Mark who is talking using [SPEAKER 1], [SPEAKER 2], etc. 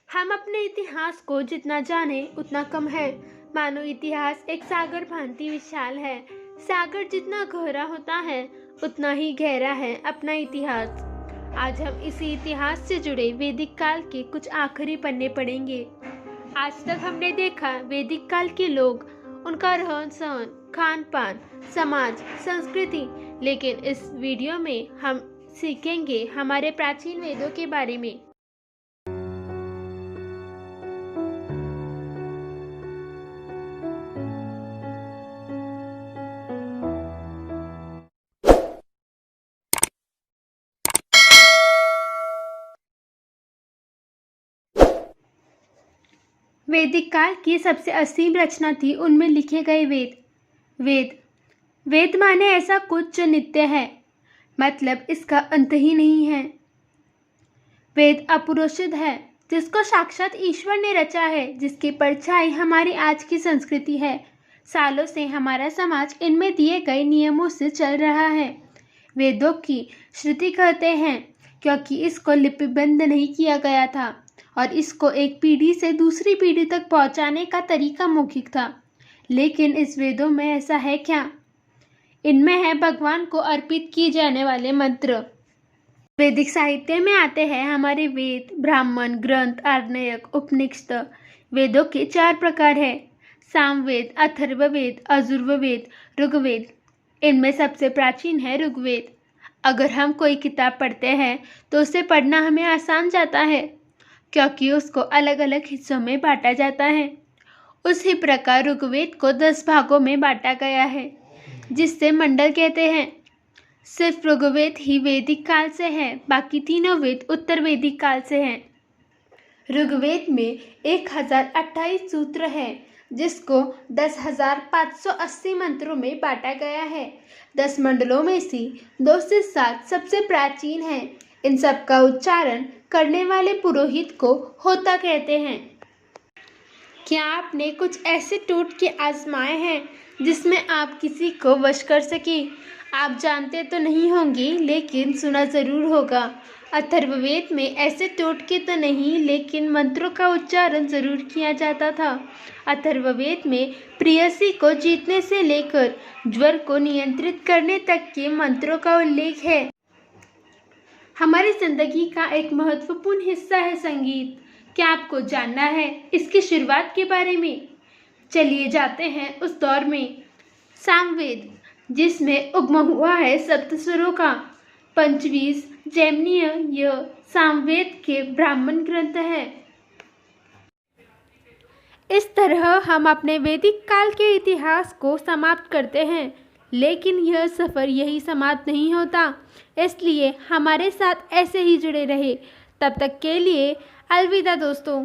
[SPEAKER 1] हम अपने इतिहास को जितना जाने उतना कम है। मानो इतिहास एक सागर भांति विशाल है। सागर जितना गहरा होता है उतना ही गहरा है अपना इतिहास। आज हम इसी इतिहास से जुड़े वैदिक काल के कुछ आखिरी पन्ने पढ़ेंगे। आज तक हमने देखा वैदिक काल के लोग, उनका रहन सहन, खान पान, समाज, संस्कृति, लेकिन इस वीडियो में हम सीखेंगे हमारे प्राचीन वेदों के बारे में। वैदिक काल की सबसे असीम रचना थी उनमें लिखे गए वेद माने ऐसा कुछ जो नित्य है, मतलब इसका अंत ही नहीं है। वेद अपुरुषित है, जिसको साक्षात ईश्वर ने रचा है, जिसकी परछाई हमारी आज की संस्कृति है। सालों से हमारा समाज इनमें दिए गए नियमों से चल रहा है। वेदों की श्रुति कहते हैं क्योंकि इसको लिपिबद्ध नहीं किया गया था और इसको एक पीढ़ी से दूसरी पीढ़ी तक पहुंचाने का तरीका मौखिक था। लेकिन इस वेदों में ऐसा है क्या? इनमें है भगवान को अर्पित किए जाने वाले मंत्र। वैदिक साहित्य में आते हैं हमारे वेद, ब्राह्मण, ग्रंथ, आर्णयक, उपनिषद। वेदों के 4 प्रकार है: सामवेद, अथर्ववेद, यजुर्वेद, ऋग्वेद। इनमें सबसे प्राचीन है ऋग्वेद। अगर हम कोई किताब पढ़ते हैं तो उसे पढ़ना हमें आसान जाता है क्योंकि उसको अलग अलग हिस्सों में बांटा जाता है। उसी प्रकार ऋग्वेद को 10 भागों में बांटा गया है, जिससे मंडल कहते हैं। सिर्फ ऋग्वेद ही वैदिक काल से है, बाकी तीनों वेद उत्तर वैदिक काल से हैं। ऋग्वेद में 1028 सूत्र है, जिसको 10,580 मंत्रों में बांटा गया है। 10 मंडलों में से 2 से 7 सबसे प्राचीन हैं। इन सब का उच्चारण करने वाले पुरोहित को होता कहते हैं। क्या आपने कुछ ऐसे टोटके आजमाए हैं जिसमें आप किसी को वश कर सके? आप जानते तो नहीं होंगे, लेकिन सुना जरूर होगा। अथर्ववेद में ऐसे टोटके तो नहीं, लेकिन मंत्रों का उच्चारण जरूर किया जाता था। अथर्ववेद में प्रेयसी को जीतने से लेकर ज्वर को नियंत्रित करने तक के मंत्रों का उल्लेख है। हमारी जिंदगी का एक महत्वपूर्ण हिस्सा है संगीत। क्या आपको जानना है इसकी शुरुआत के बारे में? चलिए जाते हैं उस दौर में। सामवेद, जिसमें उगम हुआ है सप्तस्वरों का। पंचवीस जैमिनीय यह सामवेद के ब्राह्मण ग्रंथ है। इस तरह हम अपने वैदिक काल के इतिहास को समाप्त करते हैं, लेकिन यह सफ़र यही समाप्त नहीं होता। इसलिए हमारे साथ ऐसे ही जुड़े रहे। तब तक के लिए अलविदा दोस्तों।